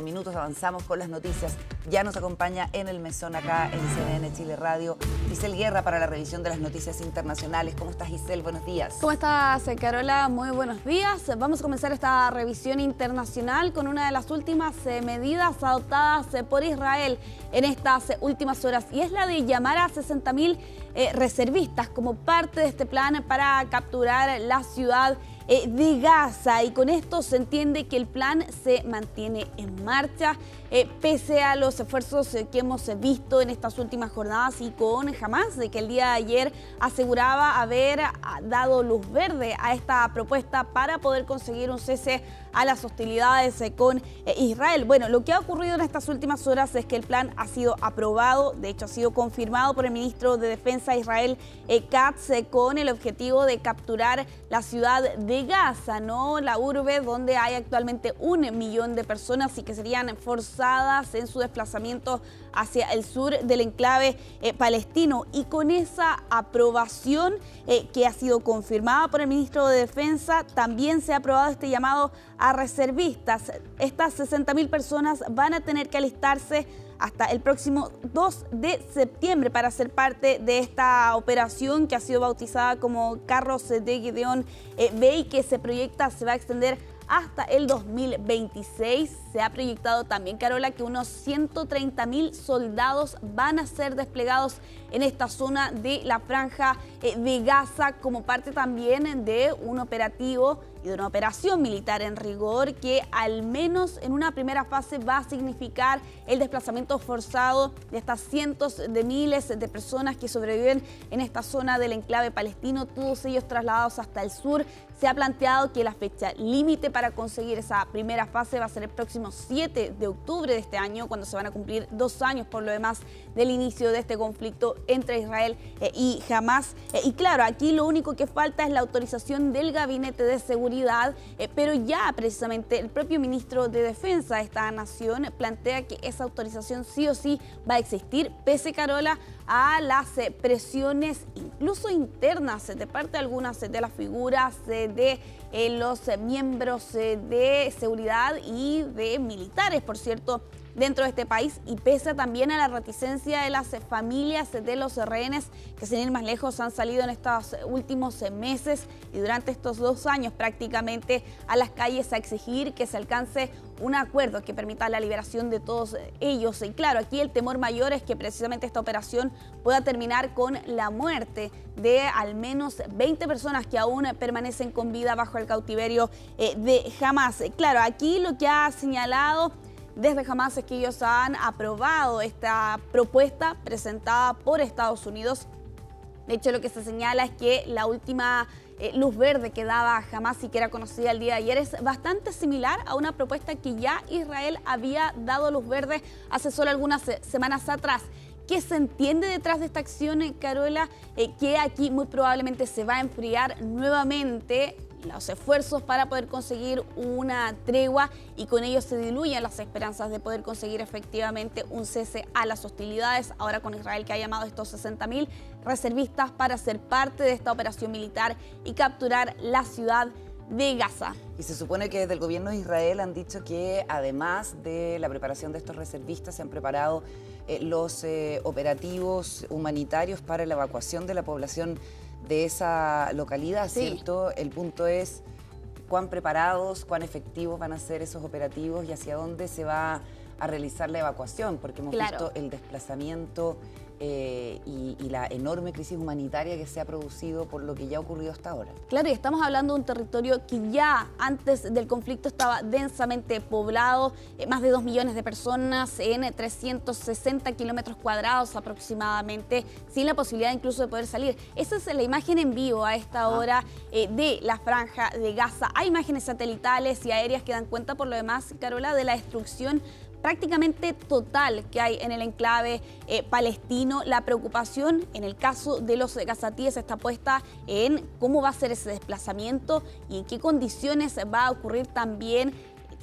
minutos avanzamos con las noticias. Ya nos acompaña en el mesón acá en CNN Chile Radio Giselle Guerra para la revisión de las noticias internacionales. ¿Cómo estás, Giselle? Buenos días. ¿Cómo estás, Carola? Muy buenos días. Vamos a comenzar esta revisión internacional con una de las últimas medidas adoptadas por Israel en estas últimas horas, y es la de llamar a 60.000 reservistas como parte de este plan para capturar la ciudad de Gaza, y con esto se entiende que el plan se mantiene en marcha pese a los esfuerzos que hemos visto en estas últimas jornadas y con Hamás, de que el día de ayer aseguraba haber dado luz verde a esta propuesta para poder conseguir un cese a las hostilidades con Israel. Bueno, lo que ha ocurrido en estas últimas horas es que el plan ha sido aprobado, de hecho ha sido confirmado por el ministro de Defensa Israel Katz, con el objetivo de capturar la ciudad de Gaza, ¿no? La urbe donde hay actualmente 1 millón de personas y que serían forzadas en su desplazamiento hacia el sur del enclave palestino. Y con esa aprobación que ha sido confirmada por el ministro de Defensa, también se ha aprobado este llamado a reservistas. Estas 60.000 personas van a tener que alistarse hasta el próximo 2 de septiembre para ser parte de esta operación que ha sido bautizada como Carros de Gedeón B, y que se proyecta se va a extender hasta el 2026. Se ha proyectado también, Carola, que unos 130.000 soldados van a ser desplegados en esta zona de la Franja de Gaza como parte también de un operativo y de una operación militar en rigor que al menos en una primera fase va a significar el desplazamiento forzado de estas cientos de miles de personas que sobreviven en esta zona del enclave palestino, todos ellos trasladados hasta el sur. Se ha planteado que la fecha límite para conseguir esa primera fase va a ser el próximo 7 de octubre de este año, cuando se van a cumplir 2 años por lo demás del inicio de este conflicto entre Israel y Hamás. Y claro, aquí lo único que falta es la autorización del Gabinete de Seguridad, pero ya precisamente el propio ministro de Defensa de esta nación plantea que esa autorización sí o sí va a existir, pese, Carola, a las presiones incluso internas de parte de algunas de las figuras de los miembros de seguridad y de militares, por cierto, dentro de este país, y pese también a la reticencia de las familias de los rehenes que, sin ir más lejos, han salido en estos últimos meses y durante estos 2 años prácticamente a las calles a exigir que se alcance un acuerdo que permita la liberación de todos ellos. Y claro, aquí el temor mayor es que precisamente esta operación pueda terminar con la muerte de al menos 20 personas que aún permanecen con vida bajo el cautiverio de Hamás. Claro, aquí lo que ha señalado desde Hamás es que ellos han aprobado esta propuesta presentada por Estados Unidos. De hecho, lo que se señala es que la última luz verde que daba Hamás y que era conocida el día de ayer es bastante similar a una propuesta que ya Israel había dado luz verde hace solo algunas semanas atrás. ¿Qué se entiende detrás de esta acción, Carola? Que aquí muy probablemente se va a enfriar nuevamente los esfuerzos para poder conseguir una tregua, y con ello se diluyen las esperanzas de poder conseguir efectivamente un cese a las hostilidades, ahora con Israel, que ha llamado a estos 60.000 reservistas para ser parte de esta operación militar y capturar la ciudad de Gaza. Y se supone que desde el gobierno de Israel han dicho que además de la preparación de estos reservistas se han preparado los operativos humanitarios para la evacuación de la población de esa localidad, ¿cierto? Sí. El punto es cuán preparados, cuán efectivos van a ser esos operativos y hacia dónde se va a realizar la evacuación, porque hemos visto el desplazamiento y la enorme crisis humanitaria que se ha producido por lo que ya ha ocurrido hasta ahora. Claro, y estamos hablando de un territorio que ya antes del conflicto estaba densamente poblado, más de 2 millones de personas en 360 kilómetros cuadrados aproximadamente, sin la posibilidad incluso de poder salir. Esa es la imagen en vivo a esta hora de la Franja de Gaza. Hay imágenes satelitales y aéreas que dan cuenta, por lo demás, Carola, de la destrucción prácticamente total que hay en el enclave palestino. La preocupación en el caso de los gazatíes está puesta en cómo va a ser ese desplazamiento y en qué condiciones va a ocurrir también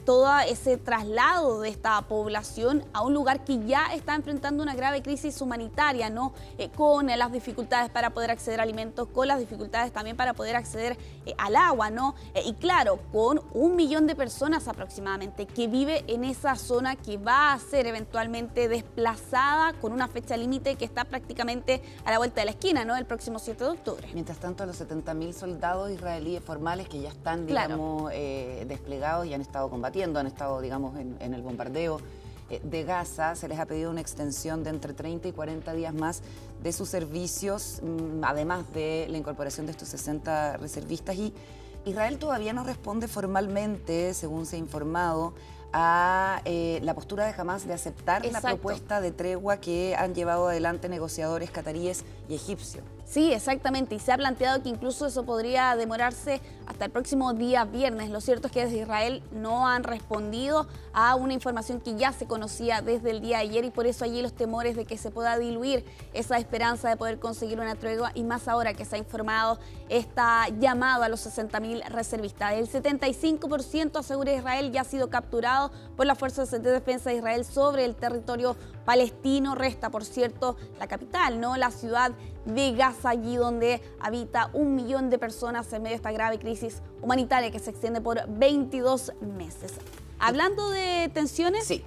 todo ese traslado de esta población a un lugar que ya está enfrentando una grave crisis humanitaria, ¿no? Con las dificultades para poder acceder a alimentos, con las dificultades también para poder acceder al agua, ¿no? Y claro, con 1 millón de personas aproximadamente que vive en esa zona que va a ser eventualmente desplazada con una fecha límite que está prácticamente a la vuelta de la esquina, ¿no? El próximo 7 de octubre. Mientras tanto, los 70.000 soldados israelíes formales que ya están, digamos, desplegados y han estado combatiendo, han estado, digamos, en el bombardeo de Gaza, se les ha pedido una extensión de entre 30 y 40 días más de sus servicios, además de la incorporación de estos 60 reservistas. Y Israel todavía no responde formalmente, según se ha informado, a la postura de Hamás de aceptar la propuesta de tregua que han llevado adelante negociadores cataríes y egipcios. Sí, exactamente, y se ha planteado que incluso eso podría demorarse hasta el próximo día viernes. Lo cierto es que desde Israel no han respondido a una información que ya se conocía desde el día de ayer y por eso allí los temores de que se pueda diluir esa esperanza de poder conseguir una tregua y más ahora que se ha informado esta llamado a los 60.000 reservistas. El 75% asegura Israel ya ha sido capturado por las fuerzas de defensa de Israel sobre el territorio palestino. Resta, por cierto, la capital, ¿no? La ciudad de Gaza, allí donde habita 1 millón de personas en medio de esta grave crisis humanitaria que se extiende por 22 meses. Hablando de tensiones, sí.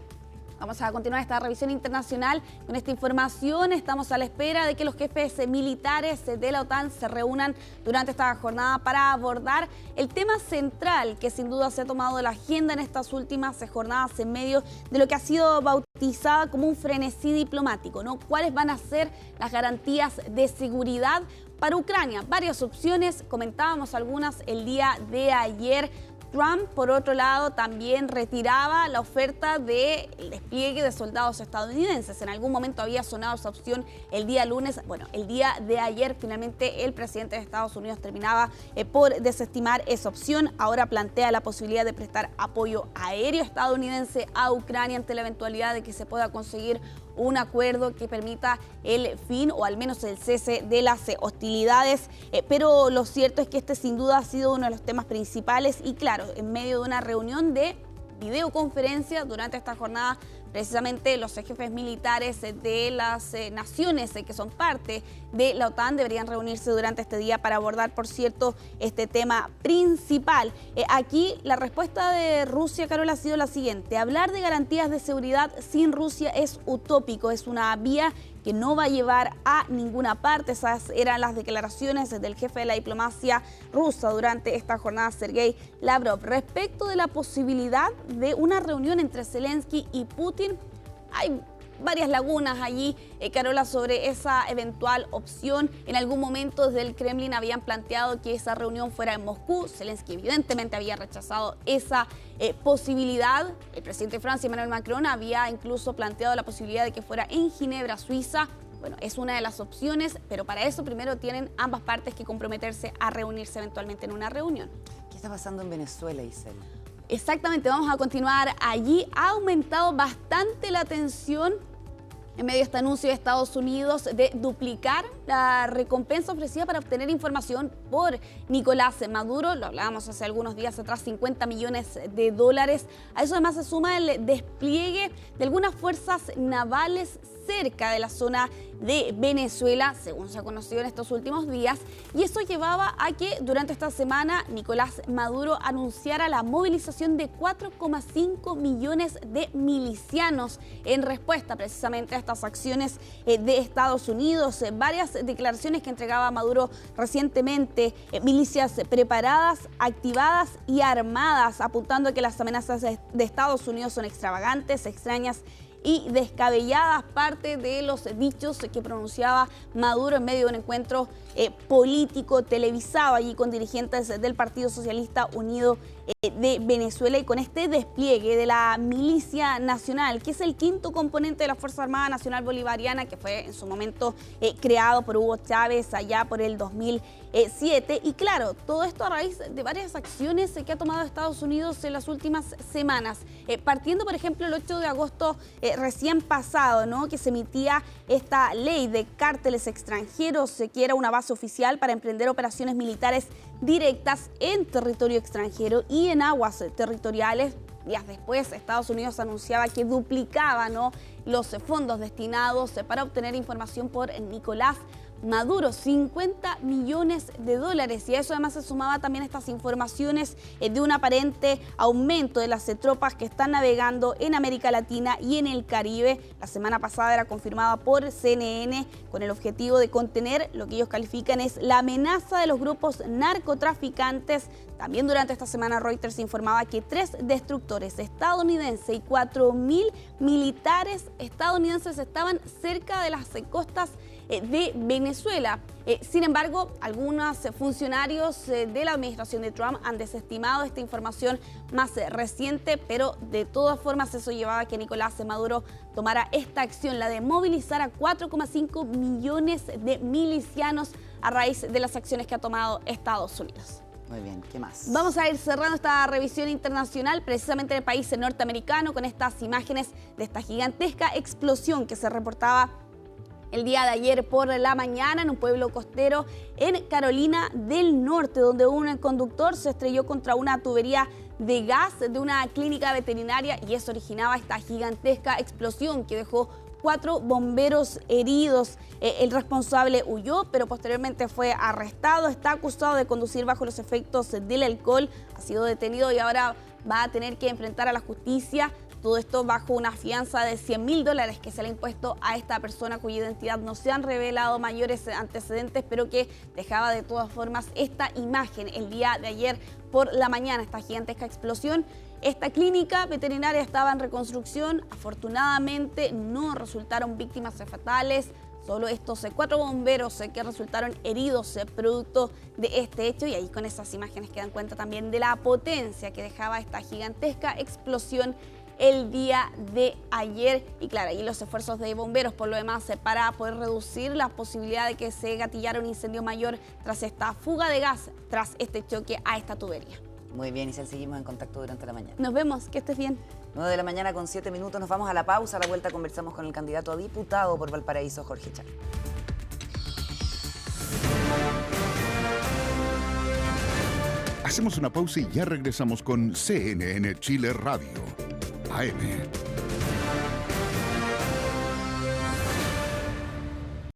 Vamos a continuar esta revisión internacional con esta información. Estamos a la espera de que los jefes militares de la OTAN se reúnan durante esta jornada para abordar el tema central que sin duda se ha tomado de la agenda en estas últimas jornadas en medio de lo que ha sido bautizada como un frenesí diplomático, ¿no? ¿Cuáles van a ser las garantías de seguridad para Ucrania? Varias opciones, comentábamos algunas el día de ayer. Trump, por otro lado, también retiraba la oferta del despliegue de soldados estadounidenses. En algún momento había sonado esa opción el día lunes. Bueno, el día de ayer finalmente el presidente de Estados Unidos terminaba por desestimar esa opción. Ahora plantea la posibilidad de prestar apoyo aéreo estadounidense a Ucrania ante la eventualidad de que se pueda conseguir un acuerdo que permita el fin o al menos el cese de las hostilidades, pero lo cierto es que este sin duda ha sido uno de los temas principales y claro, en medio de una reunión de videoconferencia durante esta jornada, precisamente los jefes militares de las naciones que son parte de la OTAN deberían reunirse durante este día para abordar, por cierto, este tema principal. Aquí la respuesta de Rusia, Carol, ha sido la siguiente: hablar de garantías de seguridad sin Rusia es utópico, es una vía que no va a llevar a ninguna parte. Esas eran las declaraciones del jefe de la diplomacia rusa durante esta jornada, Sergei Lavrov. Respecto de la posibilidad de una reunión entre Zelensky y Putin, hay varias lagunas allí, Carola, sobre esa eventual opción. En algún momento desde el Kremlin habían planteado que esa reunión fuera en Moscú. Zelensky evidentemente había rechazado esa posibilidad. El presidente de Francia, Emmanuel Macron, había incluso planteado la posibilidad de que fuera en Ginebra, Suiza. Bueno, es una de las opciones, pero para eso primero tienen ambas partes que comprometerse a reunirse eventualmente en una reunión. ¿Qué está pasando en Venezuela, Isel? Exactamente, vamos a continuar allí. Ha aumentado bastante la tensión en medio de este anuncio de Estados Unidos de duplicar la recompensa ofrecida para obtener información por Nicolás Maduro. Lo hablábamos hace algunos días atrás, 50 millones de dólares. A eso además se suma el despliegue de algunas fuerzas navales cerca de la zona de Venezuela, según se ha conocido en estos últimos días, y eso llevaba a que durante esta semana Nicolás Maduro anunciara la movilización de 4,5 millones de milicianos en respuesta precisamente a estas acciones de Estados Unidos. Varias declaraciones que entregaba Maduro recientemente, milicias preparadas, activadas y armadas, apuntando a que las amenazas de Estados Unidos son extravagantes, extrañas y descabelladas, parte de los dichos que pronunciaba Maduro en medio de un encuentro político televisado allí con dirigentes del Partido Socialista Unido de Venezuela, y con este despliegue de la Milicia Nacional, que es el quinto componente de la Fuerza Armada Nacional Bolivariana, que fue en su momento creado por Hugo Chávez allá por el 2007. Y claro, todo esto a raíz de varias acciones que ha tomado Estados Unidos en las últimas semanas, partiendo por ejemplo el 8 de agosto recién pasado, ¿no?, que se emitía esta ley de cárteles extranjeros, que era una base oficial para emprender operaciones militares directas en territorio extranjero y en aguas territoriales Días después, Estados Unidos anunciaba que duplicaba, ¿no?, los fondos destinados para obtener información por Nicolás Maduro, 50 millones de dólares. Y a eso además se sumaba también estas informaciones de un aparente aumento de las tropas que están navegando en América Latina y en el Caribe. La semana pasada era confirmada por CNN con el objetivo de contener lo que ellos califican es la amenaza de los grupos narcotraficantes. También durante esta semana Reuters informaba que 3 destructores estadounidenses y 4.000 militares estadounidenses estaban cerca de las costas de Venezuela. Sin embargo, algunos funcionarios de la administración de Trump han desestimado esta información más reciente, pero de todas formas eso llevaba a que Nicolás Maduro tomara esta acción, la de movilizar a 4,5 millones de milicianos a raíz de las acciones que ha tomado Estados Unidos. Muy bien, ¿qué más? Vamos a ir cerrando esta revisión internacional precisamente en el país norteamericano con estas imágenes de esta gigantesca explosión que se reportaba el día de ayer por la mañana en un pueblo costero en Carolina del Norte, donde un conductor se estrelló contra una tubería de gas de una clínica veterinaria y eso originaba esta gigantesca explosión que dejó 4 bomberos heridos. El responsable huyó, pero posteriormente fue arrestado. Está acusado de conducir bajo los efectos del alcohol. Ha sido detenido y ahora va a tener que enfrentar a la justicia. Todo esto bajo una fianza de $100.000 que se le ha impuesto a esta persona cuya identidad no se han revelado mayores antecedentes, pero que dejaba de todas formas esta imagen el día de ayer por la mañana, esta gigantesca explosión. Esta clínica veterinaria estaba en reconstrucción, afortunadamente no resultaron víctimas fatales. Solo estos 4 bomberos que resultaron heridos producto de este hecho, y ahí con esas imágenes que dan cuenta también de la potencia que dejaba esta gigantesca explosión el día de ayer. Y claro, ahí los esfuerzos de bomberos por lo demás para poder reducir la posibilidad de que se gatillara un incendio mayor tras esta fuga de gas, tras este choque a esta tubería. Muy bien, Isel, seguimos en contacto durante la mañana. Nos vemos, que estés bien. 9 de la mañana con 7 minutos, nos vamos a la pausa. A la vuelta conversamos con el candidato a diputado por Valparaíso, Jorge Char. Hacemos una pausa y ya regresamos con CNN Chile Radio, AM.